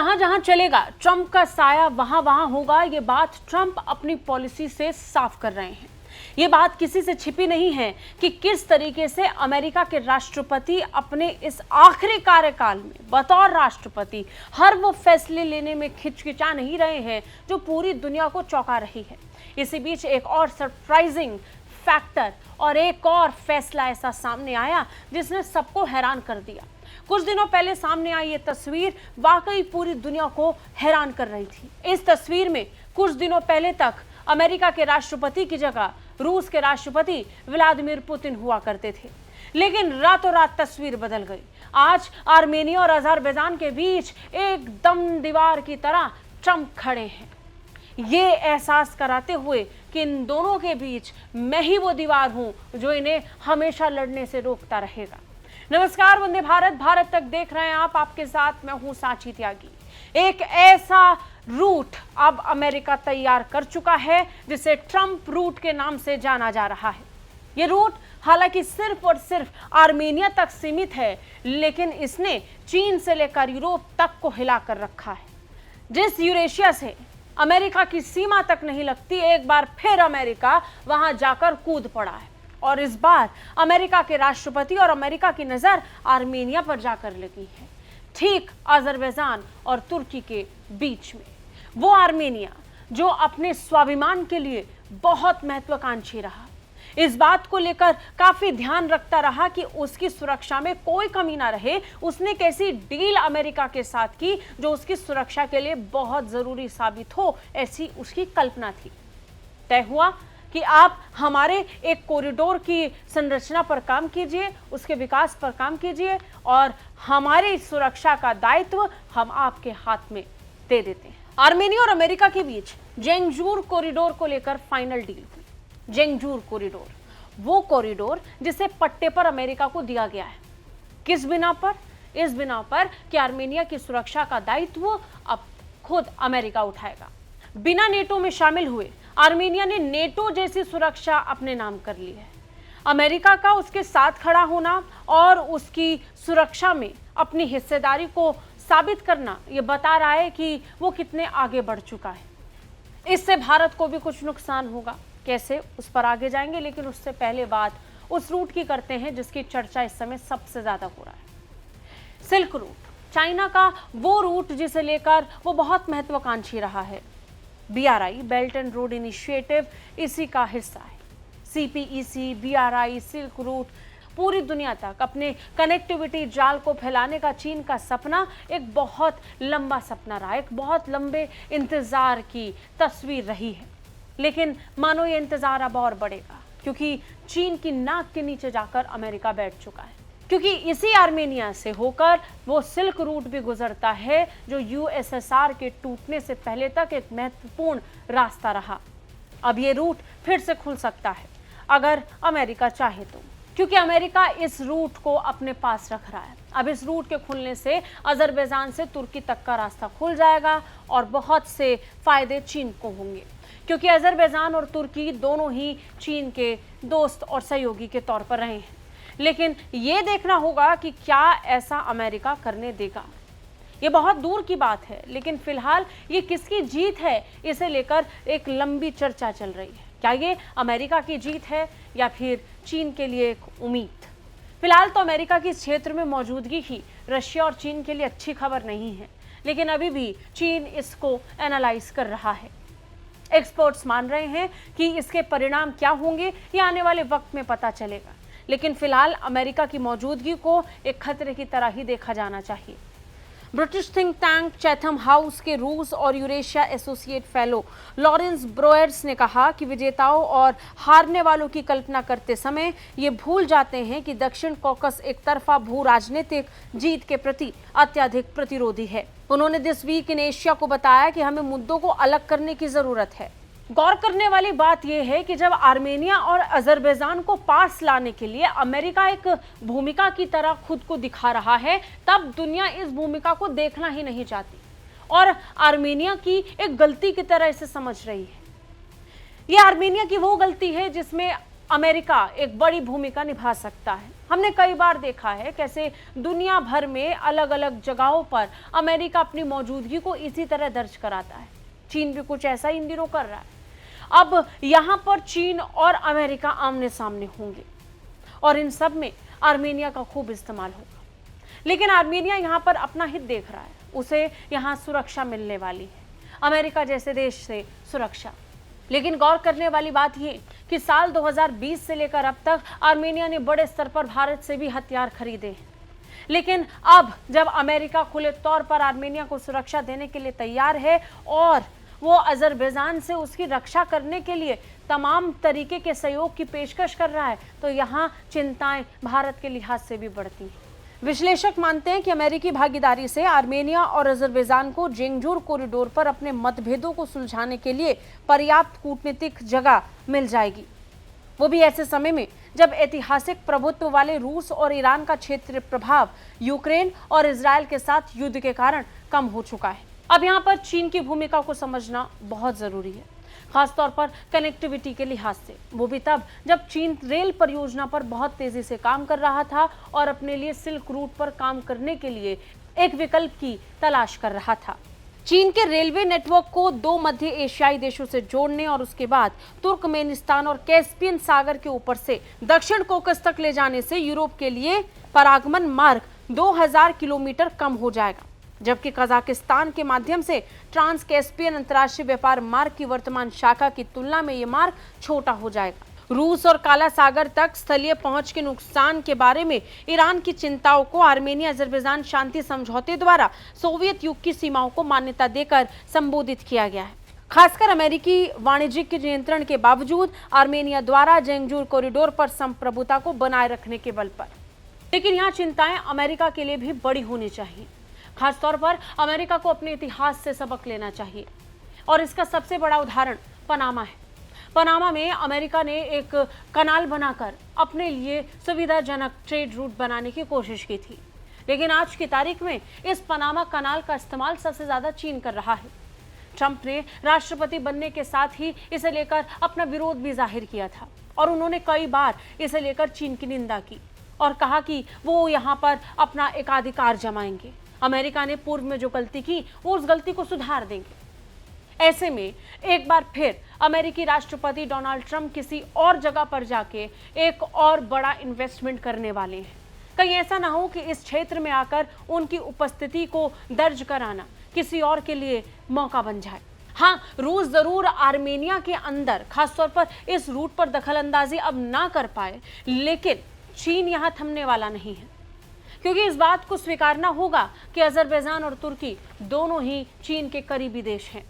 जहां जहां चलेगा ट्रंप का साया वहां वहां होगा, ये बात ट्रंप अपनी पॉलिसी से साफ कर रहे हैं। ये बात किसी से छिपी नहीं है कि किस तरीके से अमेरिका के राष्ट्रपति अपने इस आखिरी कार्यकाल में बतौर राष्ट्रपति हर वो फैसले लेने में हिचकिचा नहीं रहे हैं जो पूरी दुनिया को चौंका रही है। इसी बीच एक और सरप्राइजिंग फैक्टर और एक और फैसला ऐसा सामने आया जिसने सबको हैरान कर दिया। कुछ दिनों पहले सामने आई ये तस्वीर वाकई पूरी दुनिया को हैरान कर रही थी। इस तस्वीर में कुछ दिनों पहले तक अमेरिका के राष्ट्रपति की जगह रूस के राष्ट्रपति व्लादिमीर पुतिन हुआ करते थे, लेकिन रातों रात तस्वीर बदल गई। आज आर्मेनिया और अजरबैजान के बीच एकदम दीवार की तरह ट्रंप खड़े हैं, ये एहसास कराते हुए कि इन दोनों के बीच मैं ही वो दीवार हूं जो इन्हें हमेशा लड़ने से रोकता रहेगा। नमस्कार, वंदे भारत, भारत तक देख रहे हैं आप। आपके साथ मैं हूं सांची त्यागी। एक ऐसा रूट अब अमेरिका तैयार कर चुका है जिसे ट्रंप रूट के नाम से जाना जा रहा है। ये रूट हालांकि सिर्फ और सिर्फ आर्मेनिया तक सीमित है, लेकिन इसने चीन से लेकर यूरोप तक को हिला कर रखा है। जिस यूरेशिया से अमेरिका की सीमा तक नहीं लगती, एक बार फिर अमेरिका वहां जाकर कूद पड़ा है और इस बार अमेरिका के राष्ट्रपति और अमेरिका की नजर आर्मेनिया पर जाकर लगी है, ठीक अजरबैजान और तुर्की के बीच में। वो आर्मेनिया जो अपने स्वाभिमान के लिए बहुत महत्वाकांक्षी रहा, इस बात को लेकर काफी ध्यान रखता रहा कि उसकी सुरक्षा में कोई कमी ना रहे। उसने कैसी डील अमेरिका के साथ की जो उसकी सुरक्षा के लिए बहुत जरूरी साबित हो, ऐसी उसकी कल्पना थी। तय हुआ कि आप हमारे एक कॉरिडोर की संरचना पर काम कीजिए, उसके विकास पर काम कीजिए और हमारी सुरक्षा का दायित्व हम आपके हाथ में दे देते हैं। आर्मेनिया और अमेरिका के बीच जेंगजूर कॉरिडोर को लेकर फाइनल डील हुई। जेंगजूर कॉरिडोर, वो कॉरिडोर जिसे पट्टे पर अमेरिका को दिया गया है। किस बिना पर? इस बिना पर कि आर्मेनिया की सुरक्षा का दायित्व अब खुद अमेरिका उठाएगा। बिना नेटो में शामिल हुए आर्मेनिया ने नेटो जैसी सुरक्षा अपने नाम कर ली है। अमेरिका का उसके साथ खड़ा होना और उसकी सुरक्षा में अपनी हिस्सेदारी को साबित करना ये बता रहा है कि वो कितने आगे बढ़ चुका है। इससे भारत को भी कुछ नुकसान होगा। कैसे, उस पर आगे जाएंगे, लेकिन उससे पहले बात उस रूट की करते हैं जिसकी चर्चा इस समय सबसे ज्यादा हो रहा है। सिल्क रूट, चाइना का वो रूट जिसे लेकर वो बहुत महत्वाकांक्षी रहा है। BRI belt and road initiative इसी का हिस्सा है। CPEC, BRI, सिल्क रूट पूरी दुनिया तक अपने कनेक्टिविटी जाल को फैलाने का चीन का सपना एक बहुत लंबा सपना रहा, एक बहुत लंबे इंतजार की तस्वीर रही है। लेकिन मानो ये इंतजार अब और बढ़ेगा, क्योंकि चीन की नाक के नीचे जाकर अमेरिका बैठ चुका है। क्योंकि इसी आर्मेनिया से होकर वो सिल्क रूट भी गुजरता है जो USSR के टूटने से पहले तक एक महत्वपूर्ण रास्ता रहा। अब ये रूट फिर से खुल सकता है अगर अमेरिका चाहे तो, क्योंकि अमेरिका इस रूट को अपने पास रख रहा है। अब इस रूट के खुलने से अजरबैजान से तुर्की तक का रास्ता खुल जाएगा और बहुत से फायदे चीन को होंगे, क्योंकि अजरबैजान और तुर्की दोनों ही चीन के दोस्त और सहयोगी के तौर पर रहे हैं। लेकिन ये देखना होगा कि क्या ऐसा अमेरिका करने देगा। ये बहुत दूर की बात है, लेकिन फिलहाल ये किसकी जीत है इसे लेकर एक लंबी चर्चा चल रही है। क्या ये अमेरिका की जीत है या फिर चीन के लिए एक उम्मीद? फिलहाल तो अमेरिका की इस क्षेत्र में मौजूदगी ही रशिया और चीन के लिए अच्छी खबर नहीं है, लेकिन अभी भी चीन इसको एनालाइज कर रहा है। एक्सपर्ट्स मान रहे हैं कि इसके परिणाम क्या होंगे ये आने वाले वक्त में पता चलेगा, लेकिन फिलहाल अमेरिका की मौजूदगी को एक खतरे की तरह ही देखा जाना चाहिए। British think tank Chatham house के रूस और यूरेशिया एसोसिएट फेलो लॉरेंस ब्रोयर्स ने कहा कि विजेताओं और हारने वालों की कल्पना करते समय ये भूल जाते हैं कि दक्षिण कॉकस एक तरफा भू राजनीतिक जीत के प्रति अत्यधिक प्रतिरोधी है। उन्होंने दिस वीक इन एशिया को बताया कि हमें मुद्दों को अलग करने की जरूरत है। गौर करने वाली बात यह है कि जब आर्मेनिया और अजरबैजान को पास लाने के लिए अमेरिका एक भूमिका की तरह खुद को दिखा रहा है, तब दुनिया इस भूमिका को देखना ही नहीं चाहती और आर्मेनिया की एक गलती की तरह इसे समझ रही है। यह आर्मेनिया की वो गलती है जिसमें अमेरिका एक बड़ी भूमिका निभा सकता है। हमने कई बार देखा है कैसे दुनिया भर में अलग अलग जगहों पर अमेरिका अपनी मौजूदगी को इसी तरह दर्ज कराता है। चीन भी कुछ ऐसा इन दिनों कर रहा है। अब यहां पर चीन और अमेरिका आमने सामने होंगे और इन सब में आर्मेनिया का खूब इस्तेमाल होगा। लेकिन आर्मेनिया यहां पर अपना हित देख रहा है, उसे यहां सुरक्षा मिलने वाली है, अमेरिका जैसे देश से सुरक्षा। लेकिन गौर करने वाली बात यह कि साल 2020 से लेकर अब तक आर्मेनिया ने बड़े स्तर पर भारत से भी हथियार खरीदे हैं। लेकिन अब जब अमेरिका खुले तौर पर आर्मेनिया को सुरक्षा देने के लिए तैयार है और वो अजरबैजान से उसकी रक्षा करने के लिए तमाम तरीके के सहयोग की पेशकश कर रहा है, तो यहाँ चिंताएं भारत के लिहाज से भी बढ़ती हैं। विश्लेषक मानते हैं कि अमेरिकी भागीदारी से आर्मेनिया और अजरबैजान को जेंगजूर कॉरिडोर पर अपने मतभेदों को सुलझाने के लिए पर्याप्त कूटनीतिक जगह मिल जाएगी, वो भी ऐसे समय में जब ऐतिहासिक प्रभुत्व वाले रूस और ईरान का क्षेत्रीय प्रभाव यूक्रेन और इजराइल के साथ युद्ध के कारण कम हो चुका है। अब यहाँ पर चीन की भूमिका को समझना बहुत जरूरी है, खासतौर पर कनेक्टिविटी के लिहाज से, वो भी तब जब चीन रेल परियोजना पर बहुत तेजी से काम कर रहा था और अपने लिए सिल्क रूट पर काम करने के लिए एक विकल्प की तलाश कर रहा था। चीन के रेलवे नेटवर्क को 2 मध्य एशियाई देशों से जोड़ने और उसके बाद तुर्कमेनिस्तान और कैस्पियन सागर के ऊपर से दक्षिण कोकस तक ले जाने से यूरोप के लिए परागमन मार्ग 2000 किलोमीटर कम हो जाएगा, जबकि कजाकिस्तान के माध्यम से ट्रांस कैस्पियन अंतर्राष्ट्रीय व्यापार मार्ग की वर्तमान शाखा की तुलना में यह मार्ग छोटा हो जाएगा। रूस और काला सागर तक स्थलीय पहुंच के नुकसान के बारे में ईरान की चिंताओं को आर्मेनिया अजरबैजान शांति समझौते द्वारा सोवियत युग की सीमाओं को मान्यता देकर संबोधित किया गया है, खासकर अमेरिकी वाणिज्यिक नियंत्रण के बावजूद आर्मेनिया द्वारा जेंगजूर कॉरिडोर पर संप्रभुता को बनाए रखने के बल पर। लेकिन यहाँ चिंताएं अमेरिका के लिए भी बड़ी होनी चाहिए, खासतौर पर अमेरिका को अपने इतिहास से सबक लेना चाहिए और इसका सबसे बड़ा उदाहरण पनामा है। पनामा में अमेरिका ने एक कनाल बनाकर अपने लिए सुविधाजनक ट्रेड रूट बनाने की कोशिश की थी, लेकिन आज की तारीख में इस पनामा कनाल का इस्तेमाल सबसे ज्यादा चीन कर रहा है। ट्रंप ने राष्ट्रपति बनने के साथ ही इसे लेकर अपना विरोध भी जाहिर किया था और उन्होंने कई बार इसे लेकर चीन की निंदा की और कहा कि वो यहाँ पर अपना एकाधिकार जमाएंगे। अमेरिका ने पूर्व में जो गलती की वो उस गलती को सुधार देंगे। ऐसे में एक बार फिर अमेरिकी राष्ट्रपति डोनाल्ड ट्रंप किसी और जगह पर जाके एक और बड़ा इन्वेस्टमेंट करने वाले हैं। कहीं ऐसा ना हो कि इस क्षेत्र में आकर उनकी उपस्थिति को दर्ज कराना किसी और के लिए मौका बन जाए। हाँ, रूस जरूर आर्मेनिया के अंदर खासतौर पर इस रूट पर दखलंदाजी अब ना कर पाए, लेकिन चीन यहाँ थमने वाला नहीं है, क्योंकि इस बात को स्वीकारना होगा कि अजरबैजान और तुर्की दोनों ही चीन के करीबी देश हैं।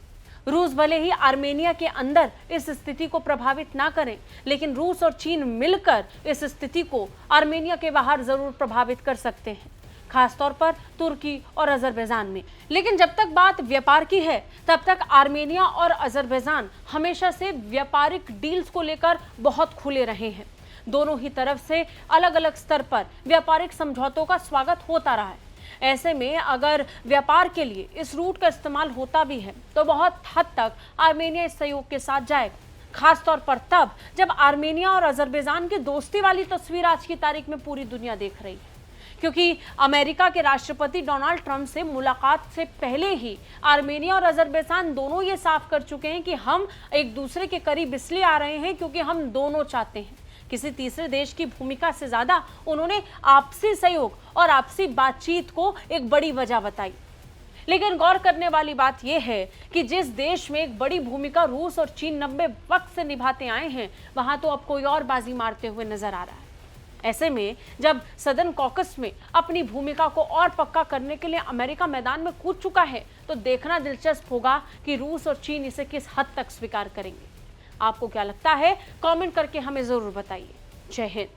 रूस भले ही आर्मेनिया के अंदर इस स्थिति को प्रभावित ना करें, लेकिन रूस और चीन मिलकर इस स्थिति को आर्मेनिया के बाहर जरूर प्रभावित कर सकते हैं, खासतौर पर तुर्की और अजरबैजान में। लेकिन जब तक बात व्यापार की है, तब तक आर्मेनिया और अजरबैजान हमेशा से व्यापारिक डील्स को लेकर बहुत खुले रहे हैं। दोनों ही तरफ से अलग अलग स्तर पर व्यापारिक समझौतों का स्वागत होता रहा है। ऐसे में अगर व्यापार के लिए इस रूट का इस्तेमाल होता भी है तो बहुत हद तक आर्मेनिया इस सहयोग के साथ जाएगा, खासतौर पर तब जब आर्मेनिया और अजरबैजान की दोस्ती वाली तस्वीर आज की तारीख में पूरी दुनिया देख रही है, क्योंकि अमेरिका के राष्ट्रपति डोनाल्ड ट्रंप से मुलाकात से पहले ही आर्मेनिया और अजरबैजान दोनों ये साफ कर चुके हैं कि हम एक दूसरे के करीब इसलिए आ रहे हैं क्योंकि हम दोनों चाहते हैं। किसी तीसरे देश की भूमिका से ज्यादा उन्होंने आपसी सहयोग और आपसी बातचीत को एक बड़ी वजह बताई। लेकिन गौर करने वाली बात यह है कि जिस देश में एक बड़ी भूमिका रूस और चीन 90 वक्त से निभाते आए हैं, वहां तो अब कोई और बाजी मारते हुए नजर आ रहा है। ऐसे में जब सदर्न कॉकस में अपनी भूमिका को और पक्का करने के लिए अमेरिका मैदान में कूद चुका है, तो देखना दिलचस्प होगा कि रूस और चीन इसे किस हद तक स्वीकार करेंगे। आपको क्या लगता है? कमेंट करके हमें जरूर बताइए। जय हिंद।